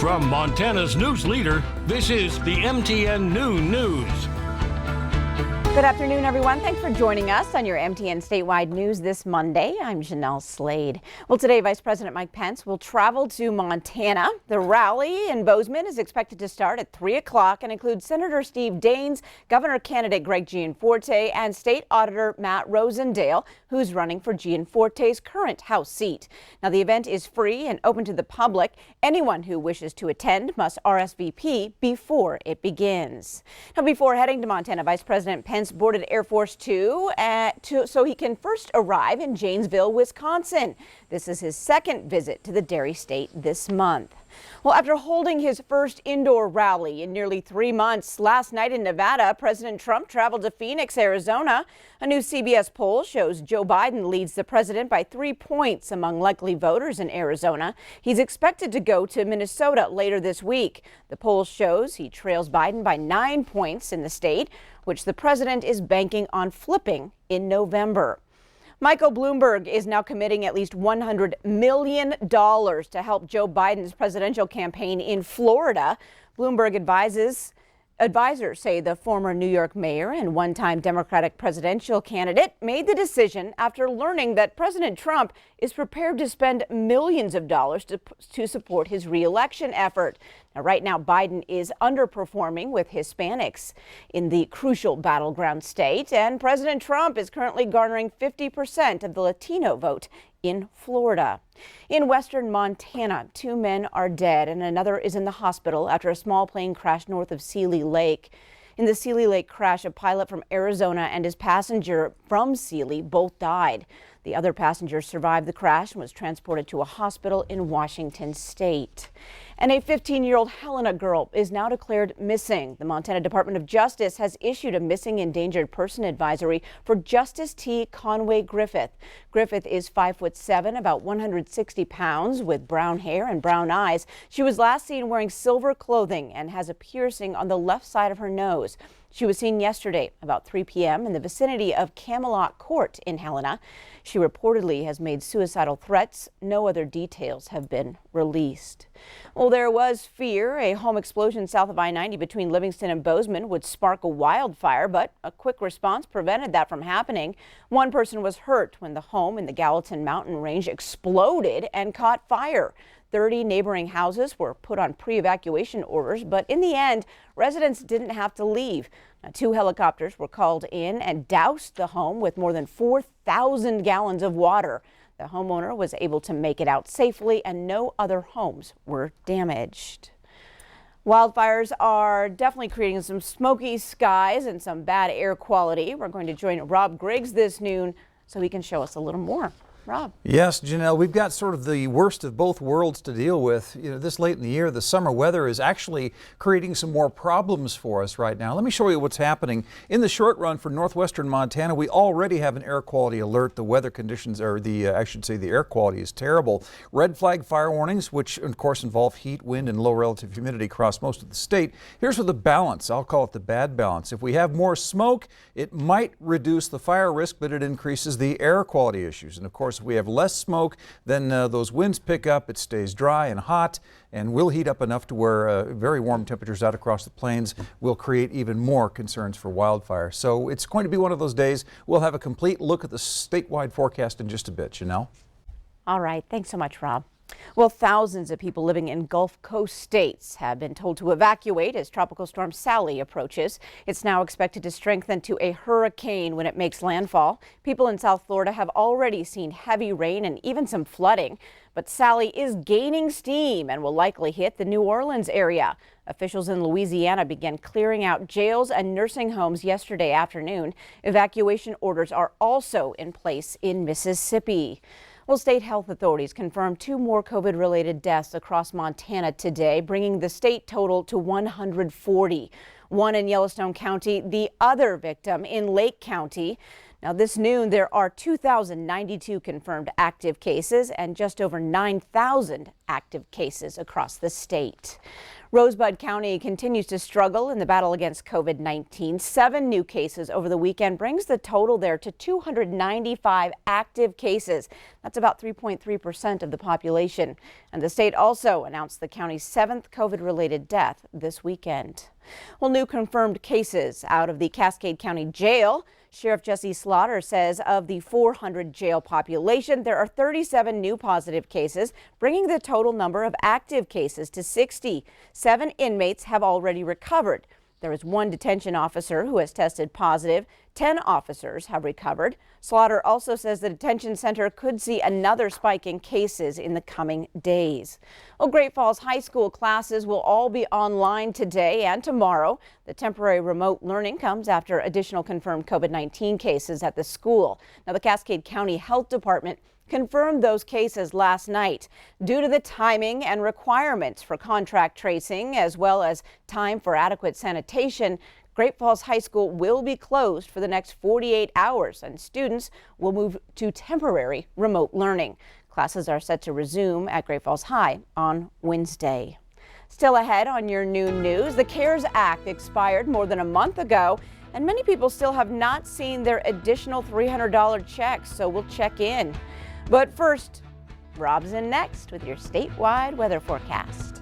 From Montana's news leader, this is the MTN Noon News. Good afternoon, everyone. Thanks for joining us on your MTN Statewide News this Monday. I'm Jeanelle Slade. Well, today, Vice President Mike Pence will travel to Montana. The rally in Bozeman is expected to start at 3 o'clock and include Senator Steve Daines, Governor candidate Greg Gianforte, and State Auditor Matt Rosendale, who's running for Gianforte's current House seat. Now, the event is free and open to the public. Anyone who wishes to attend must RSVP before it begins. Now, before heading to Montana, Vice President Pence boarded Air Force Two so he can first arrive in Janesville, Wisconsin. This is his second visit to the dairy state this month. Well, after holding his first indoor rally in nearly 3 months, last night in Nevada, President Trump traveled to Phoenix, Arizona. A new CBS poll shows Joe Biden leads the president by 3 points among likely voters in Arizona. He's expected to go to Minnesota later this week. The poll shows he trails Biden by 9 points in the state, which the president is banking on flipping in November. Michael Bloomberg is now committing at least $100 million to help Joe Biden's presidential campaign in Florida. Bloomberg advisors say the former New York mayor and one-time Democratic presidential candidate made the decision after learning that President Trump is prepared to spend millions of dollars to support his re-election effort. Now, right now, Biden is underperforming with Hispanics in the crucial battleground state, and President Trump is currently garnering 50% of the Latino vote in Florida. In western Montana, 2 men are dead and another is in the hospital after a small plane crashed north of Seeley Lake. In the Seeley Lake crash, a pilot from Arizona and his passenger from Seeley both died. The other passenger survived the crash and was transported to a hospital in Washington state. And a 15-year-old Helena girl is now declared missing. The Montana Department of Justice has issued a missing endangered person advisory for Justice T. Conway Griffith. Griffith is 5'7", about 160 pounds, with brown hair and brown eyes. She was last seen wearing silver clothing and has a piercing on the left side of her nose. She was seen yesterday about 3 p.m. in the vicinity of Camelot Court in Helena. She reportedly has made suicidal threats. No other details have been released. Well, there was fear a home explosion south of I-90 between Livingston and Bozeman would spark a wildfire, but a quick response prevented that from happening. One person was hurt when the home in the Gallatin Mountain Range exploded and caught fire. 30 neighboring houses were put on pre-evacuation orders, but in the end, residents didn't have to leave. Now, 2 helicopters were called in and doused the home with more than 4,000 gallons of water. The homeowner was able to make it out safely and no other homes were damaged. Wildfires are definitely creating some smoky skies and some bad air quality. We're going to join Rob Griggs this noon so he can show us a little more. Rob. Yes, Jeanelle, we've got sort of the worst of both worlds to deal with. You know, this late in the year, the summer weather is actually creating some more problems for us right now. Let me show you what's happening. In the short run for northwestern Montana, we already have an air quality alert. The weather conditions, or the air quality is terrible. Red flag fire warnings, which of course involve heat, wind, and low relative humidity across most of the state. Here's with the balance. I'll call it the bad balance. If we have more smoke, it might reduce the fire risk, but it increases the air quality issues. And of course, if we have less smoke, then those winds pick up, it stays dry and hot, and will heat up enough to where very warm temperatures out across the plains will create even more concerns for wildfire. So it's going to be one of those days. We'll have a complete look at the statewide forecast in just a bit. Jeanelle? All right. Thanks so much, Rob. Well, thousands of people living in Gulf Coast states have been told to evacuate as Tropical Storm Sally approaches. It's now expected to strengthen to a hurricane when it makes landfall. People in South Florida have already seen heavy rain and even some flooding. But Sally is gaining steam and will likely hit the New Orleans area. Officials in Louisiana began clearing out jails and nursing homes yesterday afternoon. Evacuation orders are also in place in Mississippi. Well, state health authorities confirmed 2 more COVID-related deaths across Montana today, bringing the state total to 140. One in Yellowstone County, the other victim in Lake County. Now this noon, there are 2,092 confirmed active cases and just over 9,000 active cases across the state. Rosebud County continues to struggle in the battle against COVID-19. 7 new cases over the weekend brings the total there to 295 active cases. That's about 3.3% of the population. And the state also announced the county's 7th COVID-related death this weekend. Well, new confirmed cases out of the Cascade County Jail. Sheriff Jeanelle Slade says of the 400 jail population, there are 37 new positive cases, bringing the total number of active cases to 60. 7 inmates have already recovered. There is 1 detention officer who has tested positive. 10 officers have recovered. Slaughter also says the detention center could see another spike in cases in the coming days. Well, Great Falls High School classes will all be online today and tomorrow. The temporary remote learning comes after additional confirmed COVID-19 cases at the school. Now, the Cascade County Health Department confirmed those cases last night. Due to the timing and requirements for contract tracing, as well as time for adequate sanitation, Great Falls High School will be closed for the next 48 hours, and students will move to temporary remote learning. Classes are set to resume at Great Falls High on Wednesday. Still ahead on your noon news, the CARES Act expired more than a month ago, and many people still have not seen their additional $300 checks, so we'll check in. But first, Rob's in next with your statewide weather forecast.